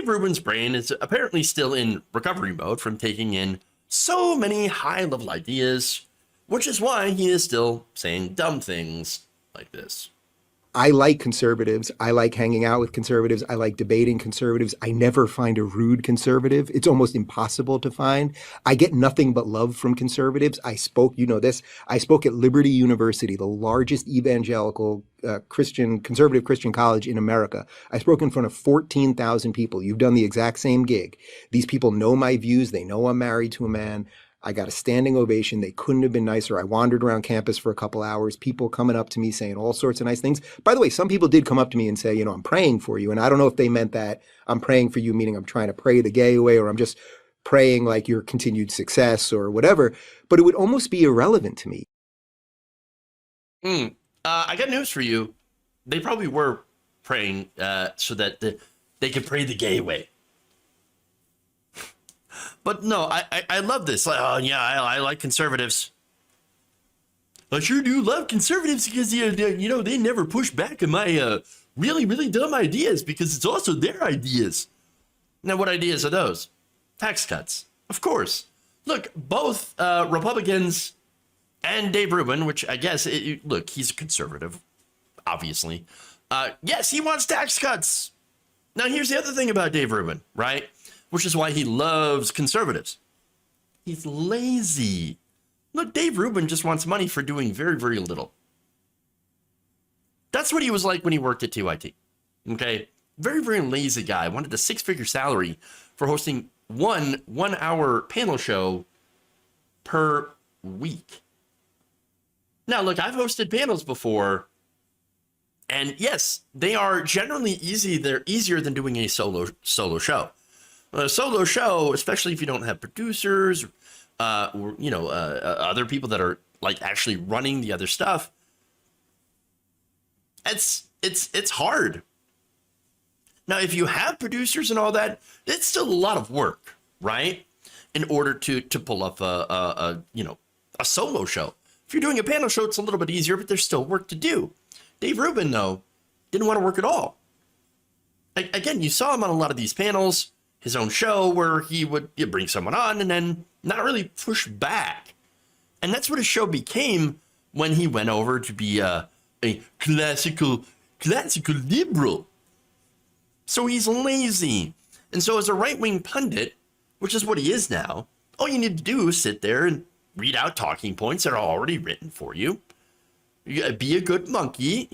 Dave Rubin's brain is apparently still in recovery mode from taking in so many high-level ideas, which is why he is still saying dumb things like this. I like conservatives. I like hanging out with conservatives. I like debating conservatives. I never find a rude conservative. It's almost impossible to find. I get nothing but love from conservatives. I spoke, you know this, I spoke at Liberty University, the largest evangelical conservative Christian college in America. I spoke in front of 14,000 people. You've done the exact same gig. These people know my views. They know I'm married to a man. I got a standing ovation. They couldn't have been nicer. I wandered around campus for a couple hours, people coming up to me saying all sorts of nice things. By the way, some people did come up to me and say, you know, I'm praying for you. And I don't know if they meant that I'm praying for you, meaning I'm trying to pray the gay away, or I'm just praying like your continued success or whatever. But it would almost be irrelevant to me. I got news for you. They probably were praying so that they could pray the gay away. But no, I love this. Oh, yeah, I like conservatives. I sure do love conservatives because, you know, they never push back on my really, really dumb ideas because it's also their ideas. Now, what ideas are those? Tax cuts, of course. Look, both Republicans and Dave Rubin, which I guess, look, he's a conservative, obviously. Yes, he wants tax cuts. Now, here's the other thing about Dave Rubin, right? Which is why he loves conservatives. He's lazy. Look, Dave Rubin just wants money for doing very, very little. That's what he was like when he worked at TYT. Okay? Very, very lazy guy. Wanted a six-figure salary for hosting one 1-hour panel show per week. Now, look, I've hosted panels before, and yes, they are generally easy. They're easier than doing a solo show. A solo show, especially if you don't have producers, or other people that are like actually running the other stuff, it's hard. Now, if you have producers and all that, it's still a lot of work, right? In order to pull up a solo show. If you're doing a panel show, it's a little bit easier, but there's still work to do. Dave Rubin, though, didn't want to work at all. Again, you saw him on a lot of these panels. His own show where he would bring someone on and then not really push back. And that's what his show became when he went over to be a classical liberal. So he's lazy. And so as a right-wing pundit, which is what he is now, all you need to do is sit there and read out talking points that are already written for you. Be a good monkey,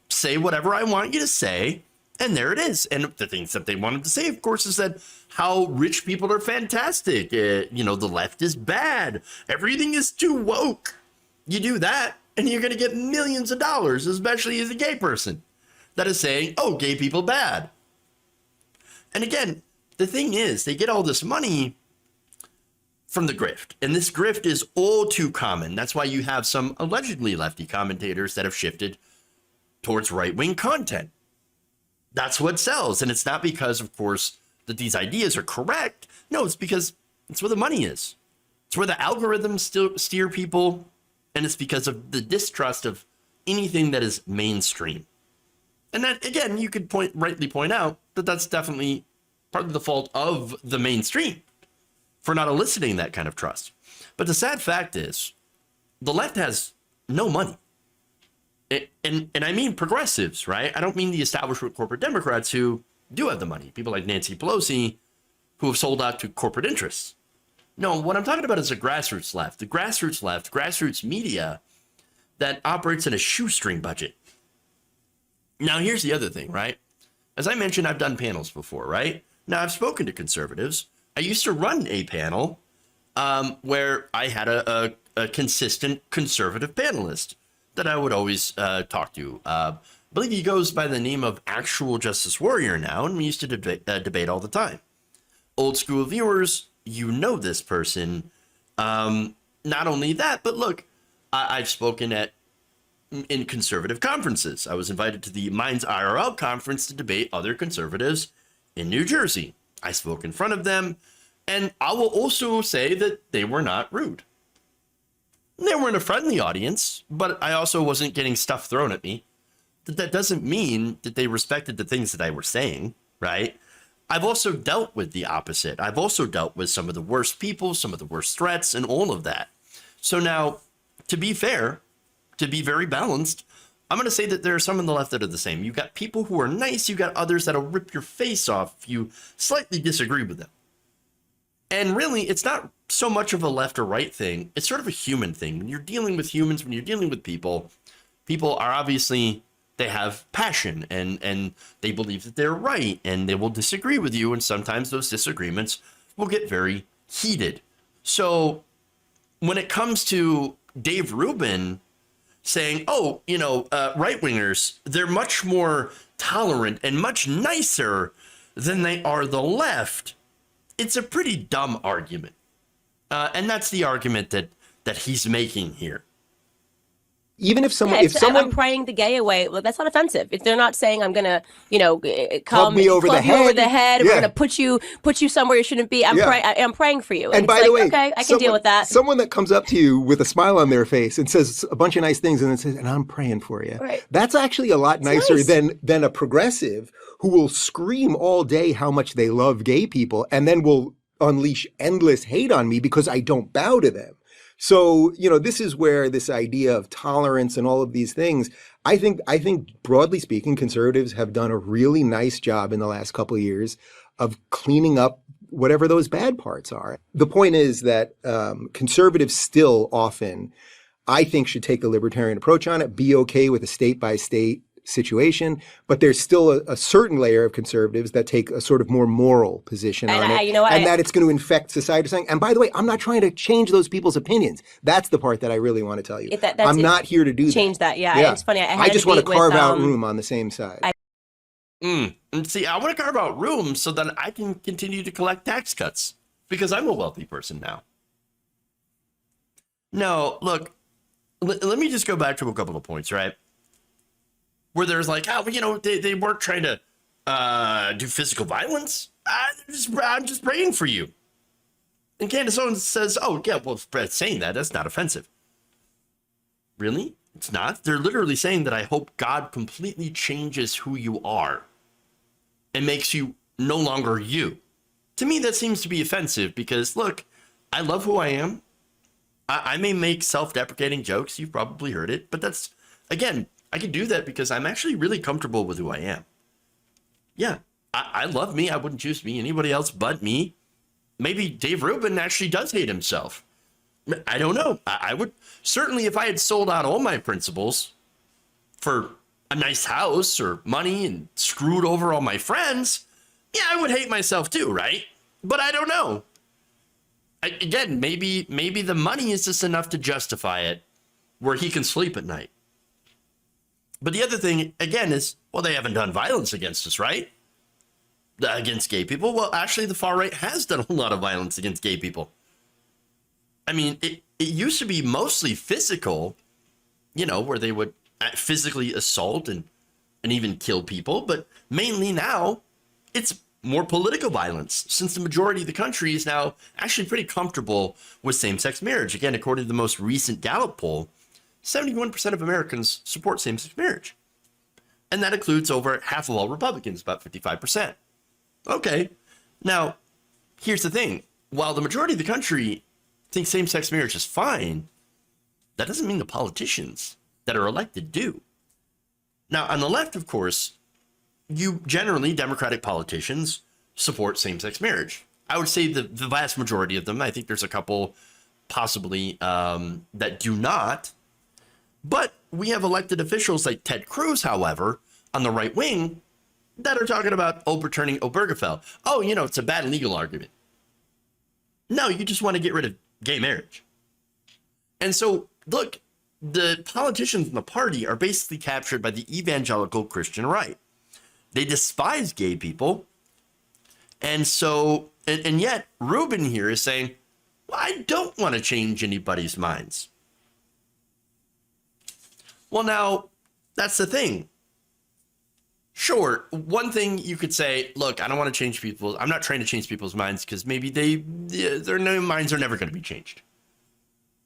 say whatever I want you to say. And there it is. And the things that they wanted to say, of course, is that how rich people are fantastic. The left is bad. Everything is too woke. You do that, and you're going to get millions of dollars, especially as a gay person that is saying, oh, gay people bad. And again, the thing is, they get all this money from the grift. And this grift is all too common. That's why you have some allegedly lefty commentators that have shifted towards right-wing content. That's what sells. And it's not because, of course, that these ideas are correct. No, it's because it's where the money is. It's where the algorithms still steer people. And it's because of the distrust of anything that is mainstream. And that, again, you could rightly point out that that's definitely partly the fault of the mainstream for not eliciting that kind of trust. But the sad fact is the left has no money. And I mean progressives, right? I don't mean the establishment corporate Democrats who do have the money. People like Nancy Pelosi who have sold out to corporate interests. No, what I'm talking about is the grassroots left, grassroots media that operates in a shoestring budget. Now, here's the other thing, right? As I mentioned, I've done panels before, right? Now, I've spoken to conservatives. I used to run a panel where I had a consistent conservative panelist that I would always talk to. I believe he goes by the name of Actual Justice Warrior now, and we used to debate all the time. Old school viewers, you know this person. Not only that, but look, I've spoken in conservative conferences. I was invited to the Minds IRL conference to debate other conservatives in New Jersey. I spoke in front of them, and I will also say that they were not rude. They weren't a friendly audience, but I also wasn't getting stuff thrown at me. That doesn't mean that they respected the things that I were saying, right? I've also dealt with the opposite. I've also dealt with some of the worst people, some of the worst threats, and all of that. So now, to be fair, to be very balanced, I'm going to say that there are some on the left that are the same. You've got people who are nice. You've got others that'll rip your face off if you slightly disagree with them. And really, it's not so much of a left or right thing. It's sort of a human thing. When you're dealing with humans, when you're dealing with people, people are obviously, they have passion and they believe that they're right and they will disagree with you. And sometimes those disagreements will get very heated. So when it comes to Dave Rubin saying, oh, right wingers, they're much more tolerant and much nicer than they are the left, it's a pretty dumb argument. And that's the argument that he's making here. Even if someone, I'm praying the gay away, well, that's not offensive. If they're not saying I'm gonna, club you over the head, we're gonna put you somewhere you shouldn't be. I'm praying for you. And by the way, okay, I can deal with that. Someone that comes up to you with a smile on their face and says a bunch of nice things, and then says, "And I'm praying for you." Right. That's actually a lot nicer than a progressive who will scream all day how much they love gay people, and then will unleash endless hate on me because I don't bow to them. So, this is where this idea of tolerance and all of these things, I think broadly speaking, conservatives have done a really nice job in the last couple of years of cleaning up whatever those bad parts are. The point is that conservatives still often, I think, should take a libertarian approach on it, be okay with a state-by-state situation, but there's still a certain layer of conservatives that take a sort of more moral position on it, and that it's going to infect society. Saying, and by the way, I'm not trying to change those people's opinions. That's the part that I really want to tell you. I'm not here to do change that. Yeah, it's funny. I just want to carve out room on the same side. And see, I want to carve out room so that I can continue to collect tax cuts because I'm a wealthy person now. No, look, let me just go back to a couple of points, right? Where there's like, they weren't trying to do physical violence. I'm just praying for you. And Candace Owens says, oh, yeah, well, saying that's not offensive. Really? It's not? They're literally saying that I hope God completely changes who you are and makes you no longer you. To me, that seems to be offensive because, look, I love who I am. I may make self-deprecating jokes. You've probably heard it. But that's, again, I can do that because I'm actually really comfortable with who I am. Yeah, I love me. I wouldn't choose to be anybody else but me. Maybe Dave Rubin actually does hate himself. I don't know. I would certainly, if I had sold out all my principles for a nice house or money and screwed over all my friends, yeah, I would hate myself too, right? But I don't know. Again, maybe the money is just enough to justify it where he can sleep at night. But the other thing, again, is, well, they haven't done violence against us, right? Against gay people. Well, actually, the far right has done a lot of violence against gay people. I mean, it used to be mostly physical, where they would physically assault and even kill people. But mainly now, it's more political violence, since the majority of the country is now actually pretty comfortable with same-sex marriage. Again, according to the most recent Gallup poll, 71% of Americans support same-sex marriage. And that includes over half of all Republicans, about 55%. Okay. Now, here's the thing. While the majority of the country thinks same-sex marriage is fine, that doesn't mean the politicians that are elected do. Now, on the left, of course, Democratic politicians support same-sex marriage. I would say the vast majority of them. I think there's a couple possibly that do not. But we have elected officials like Ted Cruz, however, on the right wing that are talking about overturning Obergefell. Oh, it's a bad legal argument. No, you just want to get rid of gay marriage. And so, look, the politicians in the party are basically captured by the evangelical Christian right. They despise gay people. And so, and yet Rubin here is saying, well, I don't want to change anybody's minds. Well, now, that's the thing. Sure, one thing you could say, look, I don't want to change people. I'm not trying to change people's minds because maybe their minds are never going to be changed.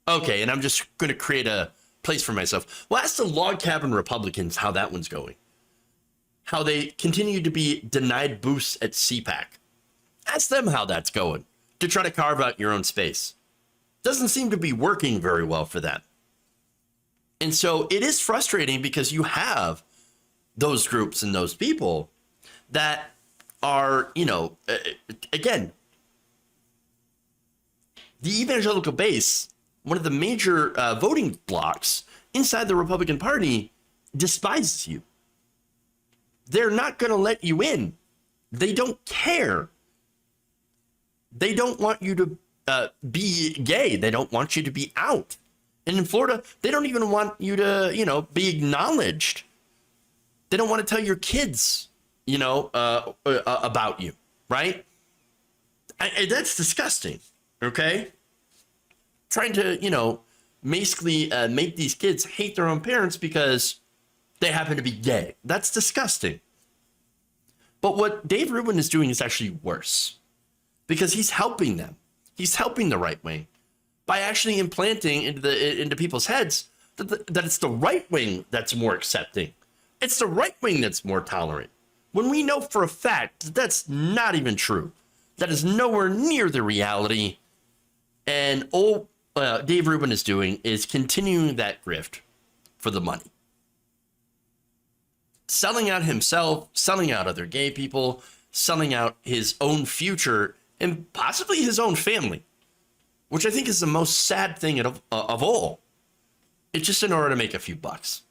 Okay, and I'm just going to create a place for myself. Well, ask the log cabin Republicans how that one's going. how they continue to be denied boosts at CPAC. Ask them how that's going to try to carve out your own space. Doesn't seem to be working very well for them. And so it is frustrating because you have those groups and those people that are, again, the evangelical base, one of the major voting blocks inside the Republican Party, despises you. They're not going to let you in. They don't care. They don't want you to be gay. They don't want you to be out. And in Florida, they don't even want you to, be acknowledged. They don't want to tell your kids, about you, right? That's disgusting, okay? Trying to, basically make these kids hate their own parents because they happen to be gay. That's disgusting. But what Dave Rubin is doing is actually worse because he's helping them. He's helping the right wing by actually implanting into people's heads that it's the right wing that's more accepting. It's the right wing that's more tolerant. When we know for a fact that's not even true. That is nowhere near the reality. And all Dave Rubin is doing is continuing that grift for the money. Selling out himself, selling out other gay people, selling out his own future, and possibly his own family, which I think is the most sad thing of all. It's just in order to make a few bucks.